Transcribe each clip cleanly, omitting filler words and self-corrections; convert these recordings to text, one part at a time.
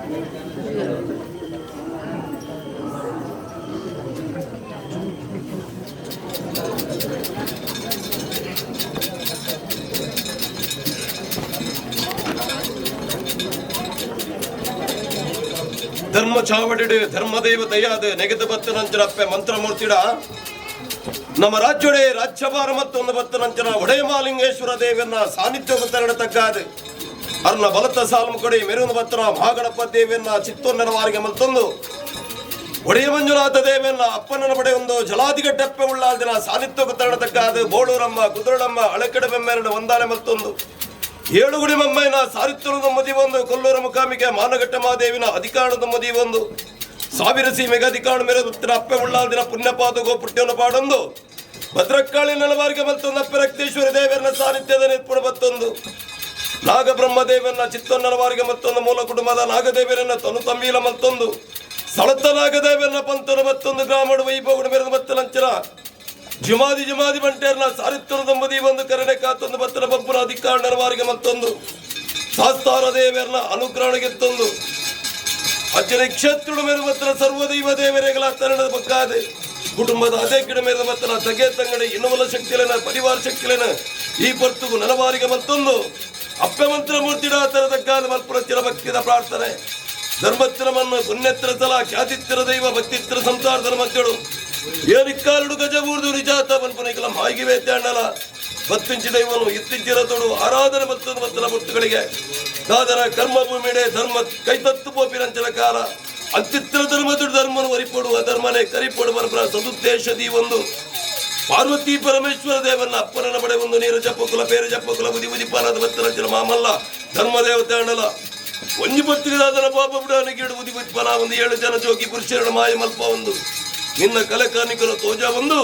ಧರ್ಮ ಚಾವಡಿಡು ಧರ್ಮದೇವ ದಯಾದ ನೆಗೆದು ಬತ್ತು ನಂಚನ ಅಪ್ಪೆ ಮಂತ್ರಮೂರ್ತಿಡ ನಮ್ಮ ರಾಜ್ಯೊಡೆ ರಾಜ್ಯಭಾರ ಮತ್ತೊಂದು ಬತ್ತು ನಂಚನ ಒಡೆಯ ಮಾಲಿಂಗೇಶ್ವರ ದೇವನ ಸಾನ್ನಿಧ್ಯ ತರಣ ತಗ್ಗಾದು ಅರ್ನ ಬಲತ ಸಾಲ್ಮ ಕೊಡಿ ಮೆರುನು ಬತ್ತನ ಮಹಾಗಣಪ ದೇವಿಯನ್ನ ಚಿತ್ತೊಂದರ ವಾರಿಗೆ ಮತ್ತೊಂದು ಒಡೆಯ ಮಂಜುನಾಥ ದೇವಿಯನ್ನ ಅಪ್ಪನ ಪಡೆ ಒಂದು ಜಲಾದಿಗಟ್ಟೆಪ್ಪೆ ಉಳ್ಳಾದಿನ ಸಾನ್ನಿಧ್ಯ ತರಣ ತಗ್ಗಾದು ಬೋಳೂರಮ್ಮ ಕುದುರಳಮ್ಮ ಅಳಕಡೆ ಬೆಮ್ಮೆರಡು ಒಂದಾಲೆ ಮತ್ತೊಂದು ಏಳುಗುಡಿ ಮಮ್ಮಯ್ಯನ ಸಾರಿತ್ತರದ ಮದಿ ಒಂದು ಕೊಲ್ಲೂರ ಮುಖಾಮಿಗೆ ಮಾನಗಟ್ಟ ಮಹಾದೇವಿನ ಅಧಿಕಾರದ ಮದಿ ಒಂದು ಸಾವಿರ ಸೀಮೆಗೆ ಅಧಿಕಾರ ಮೇರೆ ಅಪ್ಪೆ ಉಳ್ಳಾದಿನ ಪುಣ್ಯಪಾದ ಗೋಪುಟ್ಯವನ್ನು ಪಾಡೊಂದು ಭದ್ರಕಾಳಿ ನೆಲವಾರಿಗೆ ಮತ್ತೊಂದು ಅಪ್ಪೆ ರಕ್ತೇಶ್ವರ ದೇವರನ್ನ ಸಾನ್ನಿಧ್ಯದ ನಿರ್ಪುಣ ಮತ್ತೊಂದು ನಾಗಬ್ರಹ್ಮ ದೇವರನ್ನ ಚಿತ್ತೊನ್ನರವಾರಿಗೆ ಮತ್ತೊಂದು ಮೂಲ ಕುಟುಂಬದ ನಾಗದೇವರನ್ನ ತನು ತಂಬೀಲ ಮತ್ತೊಂದು ಸಳತ ನಾಗದೇವರನ್ನ ಪಂತನ ಮತ್ತೊಂದು ಗ್ರಾಮಡು ವೈಭವಗುಡ ಮೇರೆದು ಮತ್ತೆ ಲಂಚನ ಜುಮಾದಿ ಬಂಟೇರ್ನ ಸಾರಿತ್ತರದ ಮದಿ ಒಂದು ಕರಡೆ ಕಾತೊಂದು ಬತ್ತನ ಬಬ್ಬನ ಅಧಿಕಾರವಾರಿಗೆ ಮತ್ತೊಂದು ಶಾಸ್ತಾರ ದೇವರನ್ನ ಅನುಗ್ರಹಣಗೆತ್ತೊಂದು ಅಜ್ಜನ ಕ್ಷೇತ್ರ ಮೇರೆ ಬತ್ತನ ಸರ್ವದೈವ ದೇವರೆಗಳ ತರಣದ ಬಕ್ಕಾದೆ ಕುಟುಂಬದ ಅದೇ ಕಿಡ ಮೇರೆ ಬತ್ತನ ತಗೆ ತಂಗಡಿ ಇನ್ನುವಲ ಶಕ್ತಿಲೇನ ಪರಿವಾರ ಚಿಕ್ಕಲೇನ ಈ ಪರ್ತುಗು ನನವಾರಿಗೆ ಮತ್ತೊಂದು ಅಪ್ಪೆ ಮಂತ್ರಮೂರ್ತಿಡ ತರದಕ್ಕಾದ ಮಲ್ಪುರ ಚಿರಭಕ್ತಿದ ಪ್ರಾರ್ಥನೆ ಧರ್ಮತ್ತಿರಮನ್ನು ಪುಣ್ಯತ್ತಿರ ತಲ ಖ್ಯಾತಿತ್ತಿರ ದೈವ ಭಕ್ತಿತ್ತಿರ ಸಂಸಾರ ಧರ್ಮತ್ಯಡು ಏರಿಕ್ಕಾಲುಡು ಗಜ ಊರ್ದು ನಿಜಾತ ಬನ್ಪುನಿಕಲ ಮಾಗಿವೆ ತ್ಯಾಂಡಲ ಬತ್ತಿಂಚಿ ದೈವನು ಇತ್ತಿಂಚಿರತೋಡು ಆರಾಧನೆ ಮತ್ತೊಂದು ಮತ್ತಲ ಮುತ್ತುಗಳಿಗೆ ಸಾಧನ ಕರ್ಮಭೂಮಿಡೆ ಧರ್ಮ ಕೈತತ್ತು ಪೋಪಿರಂಚನ ಕಾಲ ಅಂತಿತ್ತಿರ ಧರ್ಮದುಡು ಧರ್ಮನು ವರಿಪೊಡು ಅಧರ್ಮನೆ ಕರಿಪೊಡು ಬರಬರ ಸದುದ್ದೇಶದಿ ಒಂದು ಪಾರ್ವತಿ ಪರಮೇಶ್ವರ ದೇವನ್ನ ಅಪ್ಪನ ಬಡೆ ಒಂದು ನೀರು ಜಪ್ಪಕುಲ ಬೇರೆ ಜಪ್ಪಕುಲ ಬುದಿ ಪಾನದ ಬತ್ತರಂಚನ ಮಾಮಲ್ಲ ಧರ್ಮದೇವತೆ ಅಣ್ಣಲ ಒಂಜಿ ಪತ್ರಿದಾದನ ಪಾಪ ಬಿಡಾನ ಗೀಡು ಬುದಿ ಪನ ಒಂದು 7 ಜನ ಜೋಗಿ ಪುರುಷರ ಮಾಯ ಮಲ್ಪ ಒಂದು ನಿನ್ನ ಕಲೆ ಕಾರ್ಮಿಕರ ತೋಜ ಒಂದು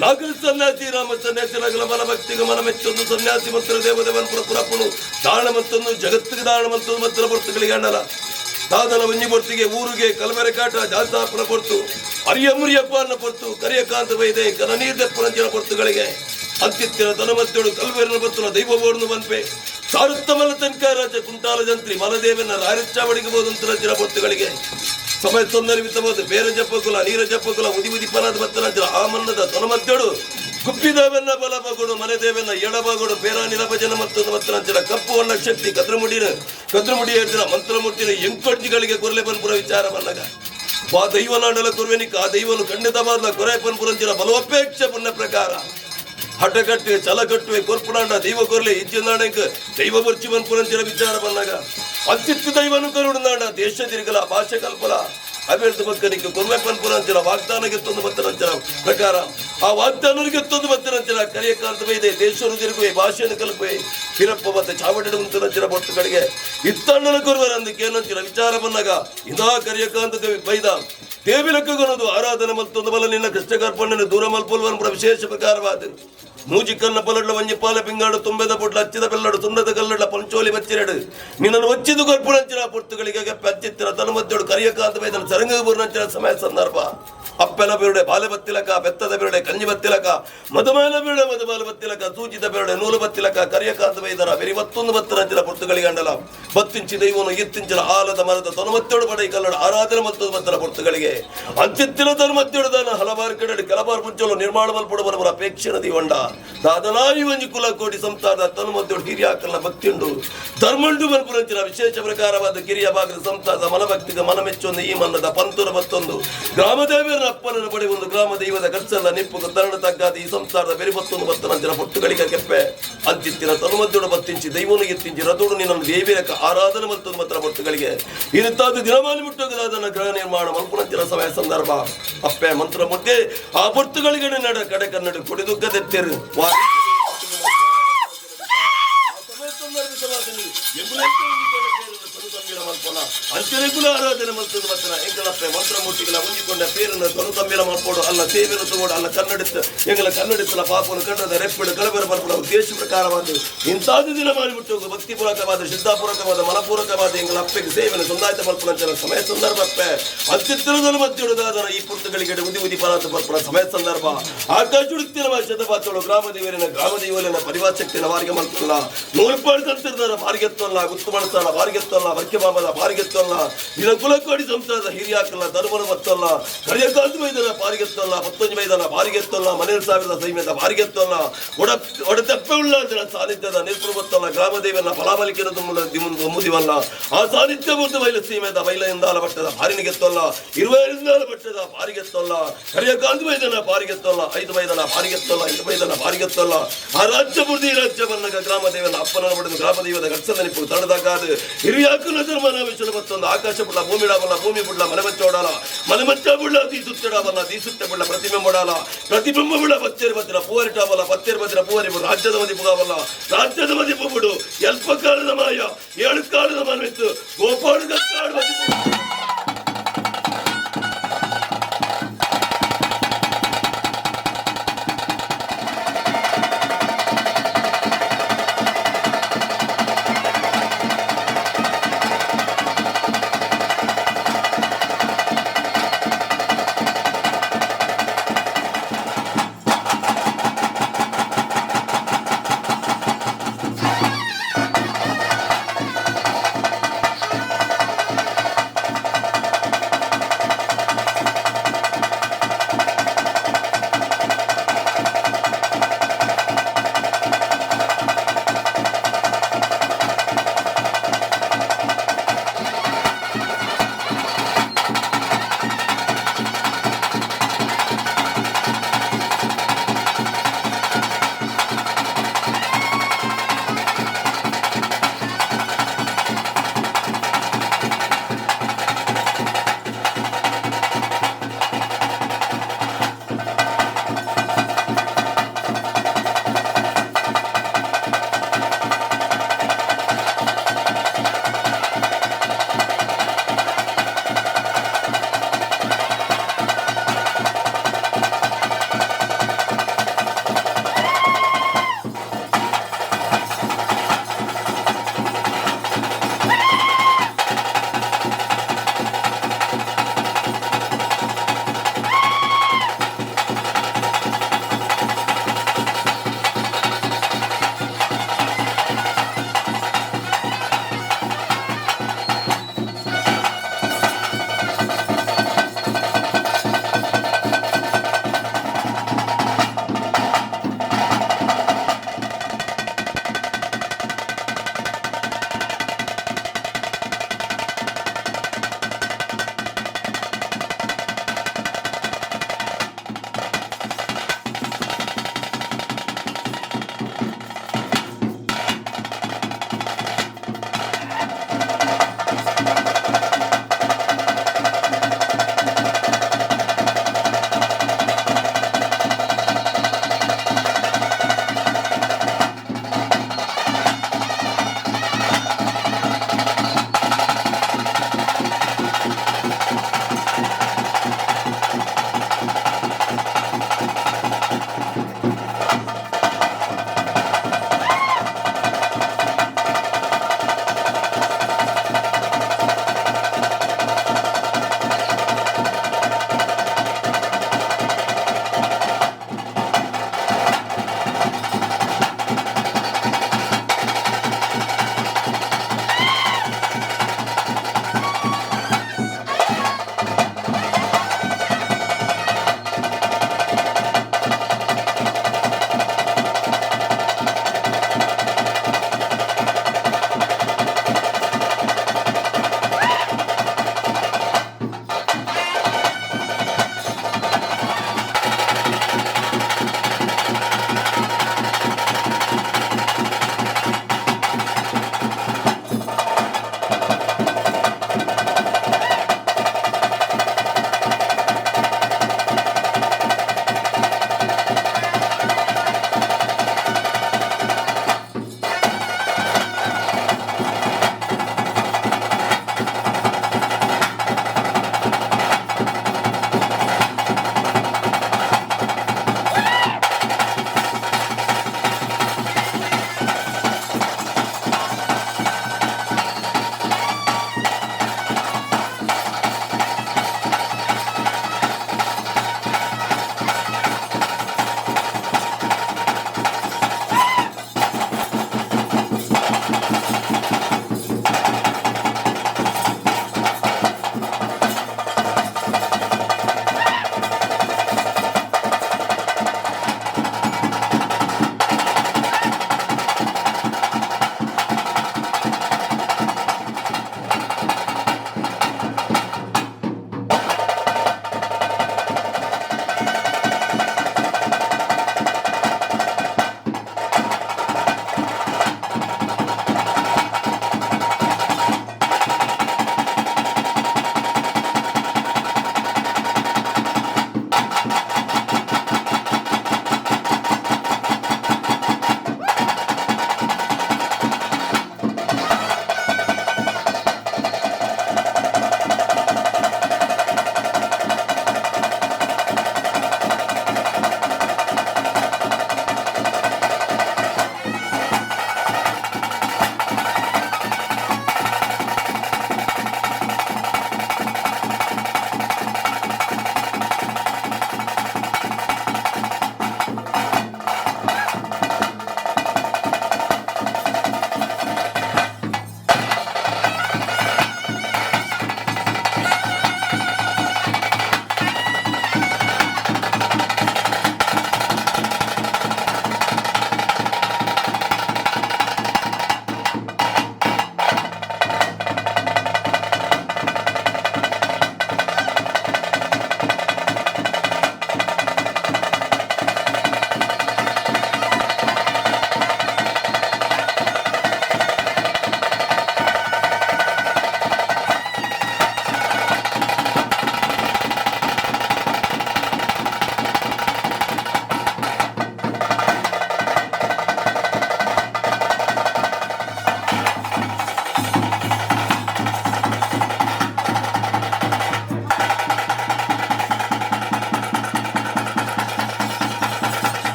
ನಾಗರ ಸನ್ಯಾಸಿ ರಾಮ ಸನ್ಯಾಸಿ ನಗಲ ಮನ ಭಕ್ತಿಗೆ ಮನ ಮೆಚ್ಚೊಂದು ಸನ್ಯಾಸಿ ಮಂತ್ರ ದೇವದೇವನ ಪುರಪ್ಪನು ದಾಣ ಮತ್ತೊಂದು ಜಗತ್ತಿಗೆ ದಾಣ ಮತ್ತೊಂದು ಮತ್ತರ ಪೊರ್ತುಗಳಿಗೆ ಅಣ್ಣಲ ದಾದನ ಒಂಜಿ ಪೊರ್ತಿಗೆ ಊರಿಗೆ ಕಲಬೆರೆ ಕಾಟ ಜಾಸ್ತಾಪನ ಪೊರ್ತು ಅರಿಯಮುರಿಯಪ್ಪ ಅನ್ನ ಪೊರ್ತು ಕರಿಯಕಾಂತ ವೈದೆ ಕನ ನೀರ್ದಪ್ಪನಂಚಿನ ಪೊರ್ತುಗಳಿಗೆ ಅಂತಿತ್ತಿನ ತನಮತ್ತೇಳು ಕಲ್ವೇರನ ಬತ್ತನ ದೈವ ಬೋರ್ನು ಬಂಪೆ ಸಾರುತ್ತ ಮಲ ತನಕ ರಾಜ ಕುಂಟಾಲ ಜಂತ್ರಿ ಮಲದೇವನ ರಾರಿಚ್ಚಾವಡಿಗೆ ಬೋದಂತರ ಪೊರ್ತುಗಳಿಗೆ ಸಮಯ ತೊಂದರೆ ಬಿತ್ತಬಹುದು ಬೇರೆ ಜಪ್ಪಕುಲ ನೀರ ಜಪ್ಪಕುಲ ಉದಿ ಪನದ ಬತ್ತನಂಚಿನ ಆ ಮನ್ನದ ತನಮತ್ತೇಳು ಕುಪ್ಪಿದೇವನ್ನ ಬಲಬಗೋಡು ಮನೆ ದೇವನ್ನ ಎಡಬಗೋಡು ಬೇರ ನಿರಭಜನ ಮತ್ತೊಂದು ಮತ್ತನಂಚಿನ ಕಪ್ಪು ವಣ್ಣ ಶಕ್ತಿ ಕದ್ರಮುಡಿ ಹೇಳ್ತಿನ ಮಂತ್ರಮೂರ್ತಿನ ಎಂಕೊಡ್ಜಿಗಳಿಗೆ ಕೊರಲೆ ಪನ್ಪುರ ವಿಚಾರ ಬಂದಾಗ ಆ ದೈವನಾಡಲ ಕೊರ್ವೆನಿಕ ಆ ದೈವನು ಖಂಡಿತವಾದ ಕೊರೆ ಪನ್ಪುರಂಚಿನ ಬಲವಪೇಕ್ಷ ಪುಣ್ಯ ಪ್ರಕಾರ ಹಠ ಕಟ್ಟುವೆ ಛಲ ಕಟ್ಟುವೆ ಕೊರ್ಪುಡಾಂಡ ದೈವ ಕೊರ್ಲೆ ಇಜ್ಜಿಂದಾಣಕ್ಕೆ ದೈವ ಬರ್ಚಿ ಪನ್ಪುರಂಚಿನ ವಿಚಾರ ಬಂದಾಗ ಅತ್ಯುತ್ತ ದೈವನು ಕರುಣಾಂಡ ದೇಶ ತಿರುಗಲ ಭಾಷೆ ಕಲ್ಪಲ ಅಭಿವೃದ್ಧಿ ಮಕ್ಕಳಿಗೆ ಕೊರ್ವೆ ಪನ್ಪುರಂಚಿನ ವಾಗ್ದಾನಕ್ಕೆ ತೊಂದು ಬತ್ತರಂಚಿನ ಪ್ರಕಾರ ಆ ವಾಗ್ದಾನರಿಗೆ ತೊಂದು ಬತ್ತರಂಚಿನ ಕರಿಯ ಕಾಂತವೇ ಇದೆ ದೇಶರು ತಿರುಗುವೆ ಭಾಷೆಯನ್ನು ಕಲ್ಪುವೆ ಹಿರಪ್ಪ ಮತ್ತೆ ಚಾವಡಿ ಮುಂತರಂಚಿನ ಬೊಟ್ಟುಗಳಿಗೆ ಇತ್ತಣ್ಣನ ಕೊರುವರಂದಕ್ಕೆ ಏನಂಚಿನ ವಿಚಾರ ಬಂದಾಗ ಇದಾ ಕರಿಯಕಾಂತ ಬೈದ ದೇವಿಲಕ್ಕಗೊನದು ಆರಾಧನೆ ಮತ್ತೊಂದು ಬಲ ನಿನ್ನ ಕಷ್ಟಕರ್ಪಣ್ಣನ ದೂರ ಮಲ್ಪುಲ್ವನ್ ವಿಶೇಷ ಪ್ರಕಾರವಾದ ಮೂಜಿಕನ್ನ ಪಲಡ್ಲ ವಂಜಿಪಾಲ ಪಿಂಗಾಡು ತುಂಬೆದ ಪುಟ್ಲ ಹಚ್ಚಿದ ಬೆಲ್ಲಡು ತುಂಡದ ಕಲ್ಲಡ್ಲ ಪಂಚೋಲಿ ಬಚ್ಚಿರಡು ನಿನ್ನನ್ನು ಒಚ್ಚಿದು ಕೊರ್ಪುಣಂಚಿನ ಪುರ್ತುಗಳಿಗೆ ಅತ್ತಿತ್ತಿರ ತನುಮದ್ದೋಡು ಕರಿಯಕಾಂತ ವೇದನ ಸರಂಗಪುರಂಚಿನ ಸಮಯ ಸಂದರ್ಭ ಅಪ್ಪೆನ ಬಿರುಡೆ ಬಾಲೆ ಬತ್ತಿಲಕ ಬೆತ್ತದ ಬಿರುಡೆ ಕಂಜಿ ಬತ್ತಿಲಕ ಮಧುಮಾಲ ಬಿರುಡೆ ಮಧುಮಾಲ ಬತ್ತಿಲಕ ಸೂಚಿತ ಬಿರುಡೆ ನೂಲು ಬತ್ತಿಲಕ ಕರಿಯಕಾಂತ ವೇದನ ಬೆರಿ ಮತ್ತೊಂದು ಬತ್ತರಂಚಿನ ಪುರ್ತುಗಳಿಗೆ ಅಂಡಲ ಬತ್ತಿಂಚಿ ದೈವನು ಇತ್ತಿಂಚಿನ ಆಲದ ಮರದ ತನುಮತ್ತೋಡು ಪಡೆ ಕಲ್ಲಡ ಆರಾಧನೆ ಮತ್ತೊಂದು ಬತ್ತನ ಪುರ್ತುಗಳಿಗೆ ಅಂತಿತ್ತಿನ ತನುಮತ್ತೋಡು ದಾನ ಹಲವಾರು ಕಡೆ ಕೆಲವಾರು ಮುಂಚಲು ನಿರ್ಮಾಣ ಮಲ್ಪಡು ಬರಬರ ಅಪೇಕ್ಷೆ ನದಿ ಹೊಂಡ ದಾದನಾಯಿ ಒಂಜಿ ಕುಲ ಕೋಟಿ ಸಂಸಾರದ ತನುಮದ್ದೋಡು ಹಿರಿಯಾಕಲ್ನ ಭಕ್ತಿಯುಂಡು ಧರ್ಮಂಡು ಮಲ್ಪುರಂಚಿನ ವಿಶೇಷ ಪ್ರಕಾರವಾದ ಕಿರಿಯ ಭಾಗದ ಸಂಸಾರದ ಮನಭಕ್ತಿಗೆ ಮನ ಮೆಚ್ಚೊಂದು ಈ ಮನ್ನದ ಪಂತುರ ಮತ್ತೊಂದು ಗ್ರಾಮದೇವರ ಅಪ್ಪನ ಬಳಿ ಒಂದು ಗ್ರಾಮ ದೈವದ ಖರ್ಚಲ್ಲ ನಿಪ್ಪು ತರಣ ತಗ್ಗಾದ ಈ ಸಂಸಾರದ ಬೆರಿ ಮತ್ತೊಂದು ಬತ್ತನಂಚಿನ ಪೊಟ್ಟುಗಳಿಗೆ ಕೆಪ್ಪೆ ಅಂತಿತ್ತಿನ ತನುಮದ್ದೋಡು ಬತ್ತಿಂಚಿ ದೈವನು ಎತ್ತಿಂಚಿ ರಥೋಡು ನಿನ್ನ ದೇವಿರಕ ಆರಾಧನೆ ಮತ್ತೊಂದು ಮತ್ತನ ಪೊಟ್ಟುಗಳಿಗೆ ಇರುತ್ತಾದ ದಿನಮಾಲಿ ಮುಟ್ಟೋಗದಾದನ್ನ ಗೃಹ ನಿರ್ಮಾಣ ಮಲ್ಪುರಂಚಿನ ಸಮಯ ಸಂದರ್ಭ ಅಪ್ಪೆ ಮಂತ್ರಮೂರ್ತಿ ಆ ಪೊರ್ತುಗಳಿಗೆ ನಡ ಕಡೆ ಕನ್ನಡ ಕುಡಿದುಗ್ಗದೆತ್ತೇರು ಅಂಚನೆಗುಲ ಆರಾಧನೆ ಮಲ್ತದ ಮತ್ತನ ಎಂಗಳಪ್ಪ ಮಂತ್ರಮೂರ್ತಿಗಳ ಹೊಂದಿಕೊಂಡ ಪೇರನ್ನು ತನುತಮ್ಮಿಲ ಮಾಡ್ಕೊಡು ಅಲ್ಲ ಸೇವೆಯನ್ನು ತಗೋಡು ಅಲ್ಲ ಎಂಗಳ ಕನ್ನಡಿತಲ ಪಾಪನು ಕಂಡದ ರೆಪ್ಪಿಡು ಕಳಬೆರ ಬರ್ಪಡ ಉದ್ದೇಶ ಪ್ರಕಾರವಾದ ಇಂತಾದ ದಿನ ಮಾಡಿಬಿಟ್ಟು ಭಕ್ತಿಪೂರ್ವಕವಾದ ಶ್ರದ್ಧಾಪೂರ್ವಕವಾದ ಮನಪೂರ್ವಕವಾದ ಎಂಗಳ ಅಪ್ಪೆಗೆ ಸೇವೆಯನ್ನು ಸಂದಾಯಿತ ಮಲ್ಪನ ಸಮಯ ಸಂದರ್ಭ ಅಪ್ಪೆ ಅತ್ಯುತ್ತರದಲ್ಲಿ ಮತ್ತಿಡುದಾದರ ಈ ಪುರ್ತಗಳಿಗೆ ಉದಿ ಪರಾತ ಬರ್ಪಡ ಸಮಯ ಸಂದರ್ಭ ಆಕಾಶುಡುತ್ತಿನ ಶತಪಾತೋಳು ಗ್ರಾಮದೈವಲಿನ ಪರಿವಾರಶಕ್ತಿನ ವಾರಿಗೆ ಮಲ್ಪಲ್ಲ ನೂರ್ಪಾಡು ತಂತಿರ್ದಾರ ಮಾರ್ಗೆತ್ತಲ್ಲ ಗುತ್ತು ಮಾಡ್ತಾನ ವಾರ್ಗೆತ್ತಲ್ಲ ವರ್ಕೆ ಬಾಬದ ವಾರ್ಗೆತ್ತಲ್ಲ ಪಾರಿಗೆತ್ತಲ್ಲ ಇನ ಕುಲಕೋಡಿ ಸಂಸಾರದ ಹಿರಿಯಾಕಲ್ಲ ಧರ್ಮನ ಮತ್ತಲ್ಲ ಕರಿಯಕಾಂತ ಮೈದಾನ ಪಾರಿಗೆತ್ತಲ್ಲ 15 ಮೈದಾನ ಪಾರಿಗೆತ್ತಲ್ಲ 17,000 ಸೈನ್ಯದ ಪಾರಿಗೆತ್ತಲ್ಲ ಒಡತೆಪ್ಪೆ ಉಳ್ಳ ಅಂತರ ಸಾನ್ನಿಧ್ಯದ ನಿರ್ಪುರತ್ತಲ್ಲ ಗ್ರಾಮದೇವನ ಫಲಾಬಲಿಕೆನ ಮುದಿವಲ್ಲ ಆ ಸಾನ್ನಿಧ್ಯ ಮುದ್ದು ಬೈಲ ಸೀಮೆದ ಬೈಲೆಯಿಂದಾಲ ಬಟ್ಟದ ಪಾರಿನಿಗೆತ್ತಲ್ಲ 20 ಬಟ್ಟದ ಪಾರಿಗೆತ್ತಲ್ಲ ಕರಿಯಕಾಂತ ಮೈದಾನ ಪಾರಿಗೆತ್ತಲ್ಲ 5 ಮೈದಾನ ಪಾರಿಗೆತ್ತಲ್ಲ 5 ಮೈದಾನ ಪಾರಿಗೆತ್ತಲ್ಲ ಆ ರಾಜ್ಯ ಬುದ್ಧಿ ರಾಜ್ಯ ಬನ್ನಗ ಗ್ರಾಮದೇವನ ಅಪ್ಪನ ಬಡಿದು ಗ್ರಾಮದೇವದ ಗಡ್ಸದ ನಿಪ್ಪು ತಡದಾಕಾದ ಹಿರಿಯಾಕನ ಧರ್ಮನ ವಿಷಯ ಮತ್ತೊಂದು ಆಕಾಶ ಬುಡ್ಲ ಭೂಮಿ ಇಡಾವಲ್ಲ ಭೂಮಿ ಬುಡ್ಲ ಮನೆಮಚ್ಚ ಓಡಾಲ ಮನೆಮಚ್ಚ ಬುಡ್ಲ ದೀಸುತ್ತಿಡಾವಲ್ಲ ದೀಸುತ್ತೆ ಬುಡ್ಲ ಪ್ರತಿಬಿಂಬ ಓಡಾಲ ಪ್ರತಿಬಿಂಬ ಬುಡ್ಲ ಪತ್ತೇರು ಬತ್ತಿರ ಪೂವರಿಟಾವಲ್ಲ ಪತ್ತೇರು ಬತ್ತಿರ ಪೂವರಿ ರಾಜ್ಯದ ಮದಿಪು ಕಾವಲ್ಲ ರಾಜ್ಯದ ಮದಿಪು ಬಿಡು ಎಲ್ಪ ಕಾಲದ ಮಾಯ 7 ಕಾಲದ ಮನವಿತ್ತು ಗೋಪಾಳದ ಕಾಡು ಮದಿಪು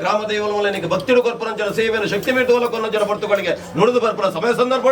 ಗ್ರಾಮ ದೇವರ ಮಲ್ಲ ನಿಮಗೆ ಭಕ್ತಿಡು ಕೊರ್ಪುರಂಚನ ಸೇವೆಯನ್ನು ಶಕ್ತಿ ಮೀಟು ಕೊನ್ನ ಜನ ಪರ್ತುಗಳಿಗೆ ನುಡಿದು ಬರ್ಪುರ ಸಮಯ ಸಂದರ್ಭ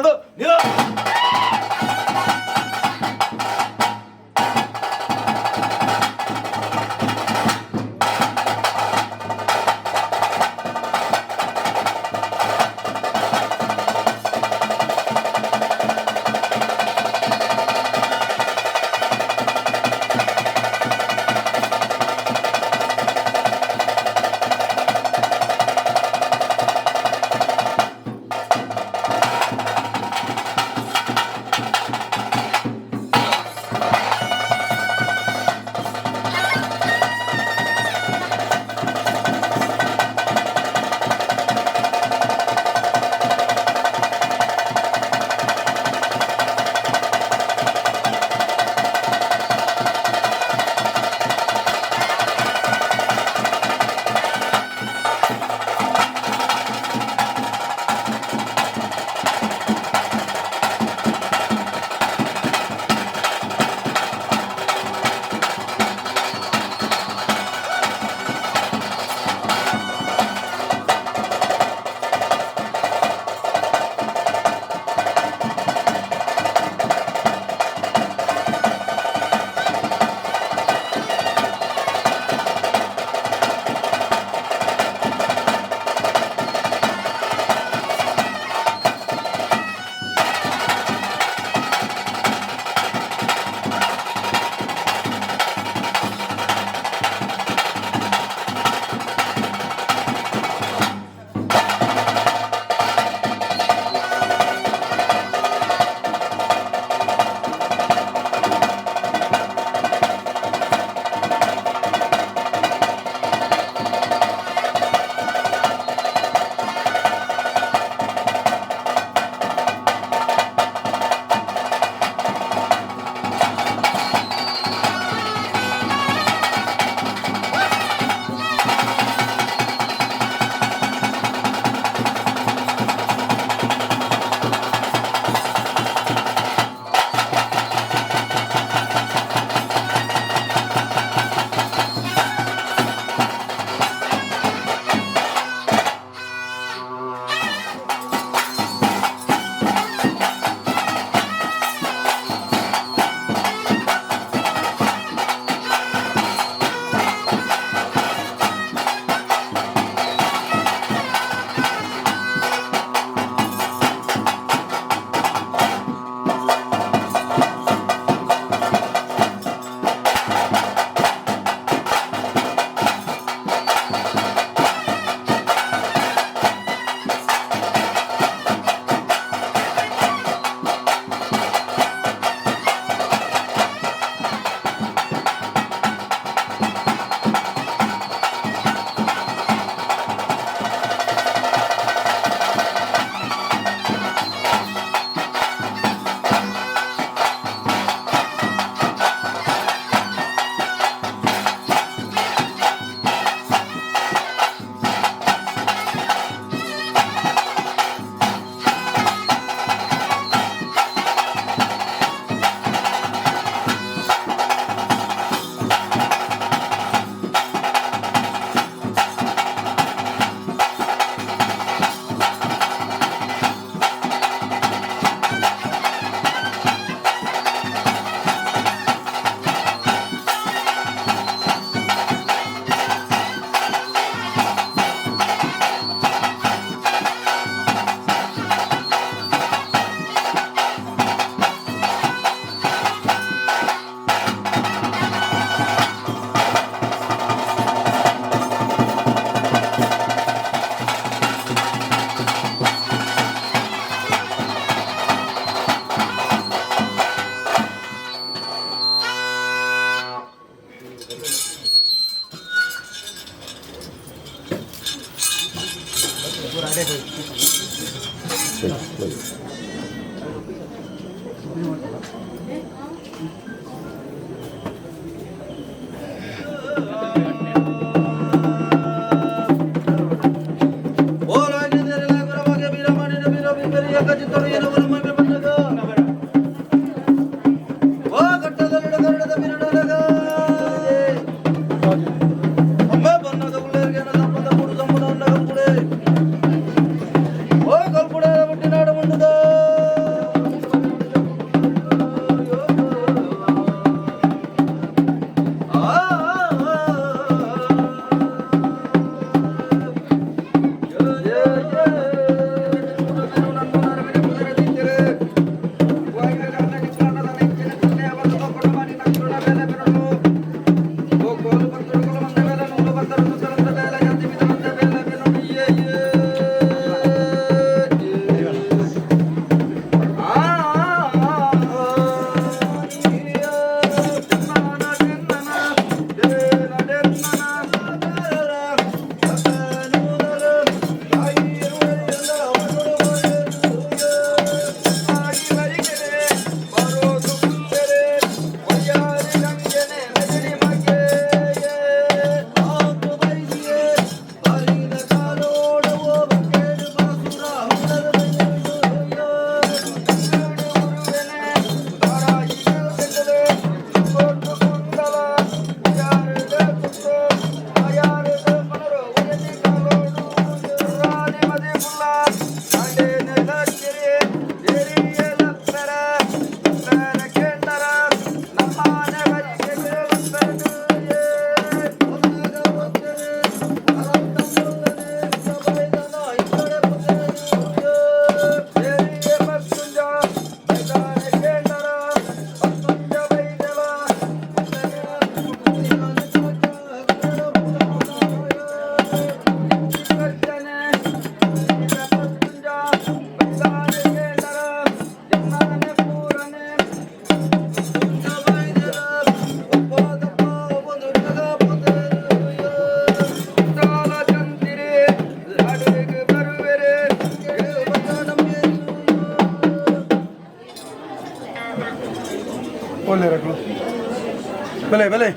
ಬೆಲೆ ಬೆಲೆ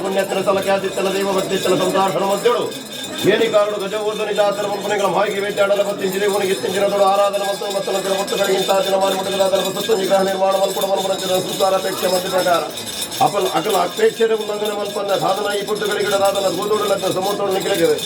ಪುಣ್ಯತ್ರ ಸಲಕ್ಯಾದಿತ್ತಲ ದೈವ ಭಕ್ತಿತ್ತಲ ಸಂಸಾರ ಮಧ್ಯಳು ವೇಣಿಕಾರುಡು ಗಜವರ್ಧನಿ ಜಾತರ ಮುಲ್ಪನೆಗಳ ಮಾಹಿಗೆ ವೇದ್ಯಾಡಲ ಬತ್ತಿಂಜಿರಿ ಉನಿಗೆ ಇತ್ತಿಂಜಿನದೊಡು ಆರಾಧನ ಮತ್ತು ಮತ್ತೊಂದು ಒತ್ತುಗಳಿಗಿಂತ ದಿನ ಮಾಡಿ ಮುಟ್ಟದಾದ ಸತ್ಸಂಜಿಗ್ರಹ ನಿರ್ಮಾಣ ಮಲ್ಪುಡ ಮಲ್ಪುರಂಚಿನ ಸಂಸಾರ ಅಪೇಕ್ಷೆ ಮಧ್ಯ ಪ್ರಕಾರ ಅಕಲ ಅಪೇಕ್ಷೆ ಉಲ್ಲಂಘನೆ ಮಲ್ಪನ್ನ ಸಾಧನ ಈ ಪುಟ್ಟಗಳಿಗಿಡದಾದನ ಗೋದೋಡು ಲಗ್ನ ಸಮೂಹದೊಡು ನಿಖಿಲಗಿದೆ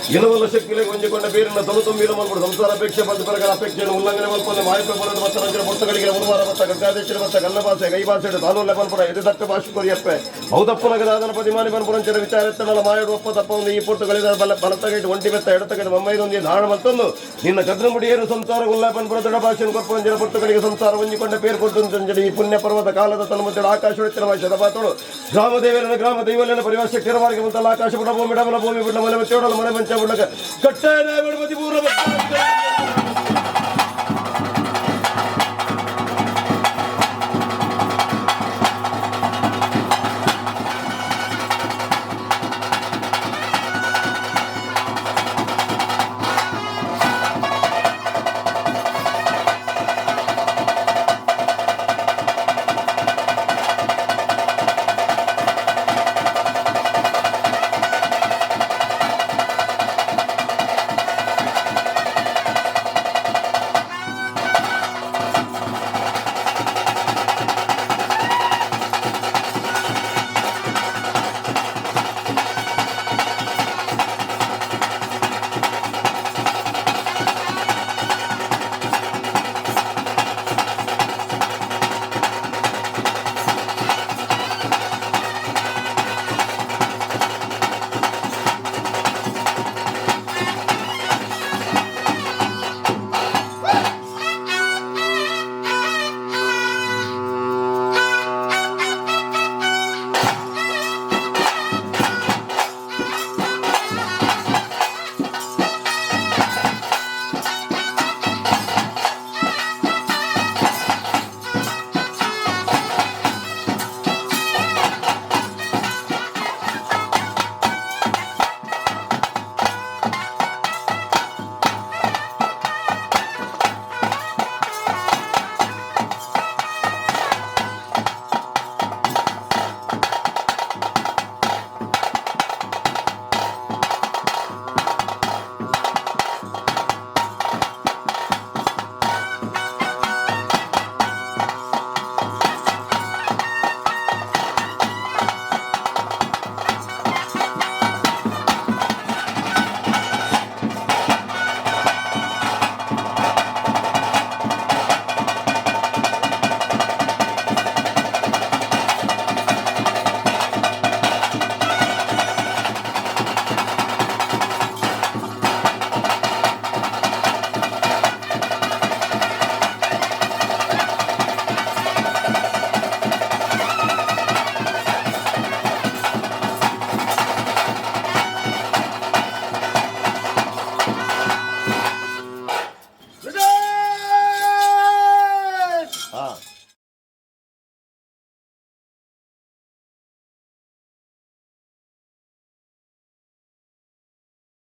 ಇನವಲ್ಲ ಶಕ್ತಿಗಳಿಗೆ ಹೊಂದಿಕೊಂಡ ಬೇರಿನ ತಲು ತುಂಬಿರ ಮಲ್ಪುಡು ಸಂಸಾರ ಅಪೇಕ್ಷೆ ಮಧ್ಯ ಪ್ರಕಾರ ಅಪೇಕ್ಷೆಯನ್ನು ಉಲ್ಲಂಘನೆ ಮಲ್ಪನ್ನ ಮಾಹಿತಿ ಬರೋದು ಮತ್ತೊಂದು ಪುಟ್ಟಗಳಿಗೆ ಉರುವಾರ ಮತ್ತ ಗಂಗಾದೇಶ್ವರ ಮತ್ತ ಗಲ್ಲ ಭಾಷೆ ಕೈ ಭಾಷೆ ತಾಲೂಲ ಮಲ್ಪುರ ಇದು ದಟ್ಟ ಭಾಷೆ ಕೊರಿಯಪ್ಪೆ ಔದಪ್ಪನಗದಾದನ ಪದಿಮಾನಿ ಮಲ್ಪುರಂಚಿನ ವಿಚಾರ ಎತ್ತನಲ್ಲ ಮಾಯಡು ಒಪ್ಪ ತಪ್ಪ ಒಂದು ಈ ಪುಟ್ಟಗಳಿದ ಬಲತಗೈಟು ಒಂಟಿ ಬೆತ್ತ ಎಡತಗೈಟು ಮಮ್ಮೈದೊಂದು ಧಾರಣ ಮತ್ತೊಂದು ನಿನ್ನ ಕದ್ರಮುಡಿಯರು ಸಂಸಾರ ಉಲ್ಲಾಪನಪುರ ದೊಡ್ಡ ಭಾಷೆಯನ್ನು ಕೊಪ್ಪಂಜಿನ ಪುಟ್ಟಗಳಿಗೆ ಸಂಸಾರ ಹೊಂದಿಕೊಂಡ ಪೇರು ಕೊಟ್ಟು ಈ ಪುಣ್ಯ ಪರ್ವತ ಕಾಲದ ತನ್ಮುತ್ತಡ ಆಕಾಶ ಎತ್ತರ ಶತಪಾತೋಳು ಗ್ರಾಮ ದೇವರನ ಗ್ರಾಮ ದೈವಲನ ಪರಿವಾರ ಶಕ್ತಿರವಾಗಿ ಮುಂತಲ್ಲ ಆಕಾಶ ಬಿಡ ಭೂಮಿ ಡಬಲ ಭೂಮಿ ಬಿಡ ಮನೆ ಚೋಡಲು ಮನೆ ಮಂಚ ಬಿಡಕ ಕಟ್ಟಾಯ ಬಿಡಬದಿ ಪೂರ್ವ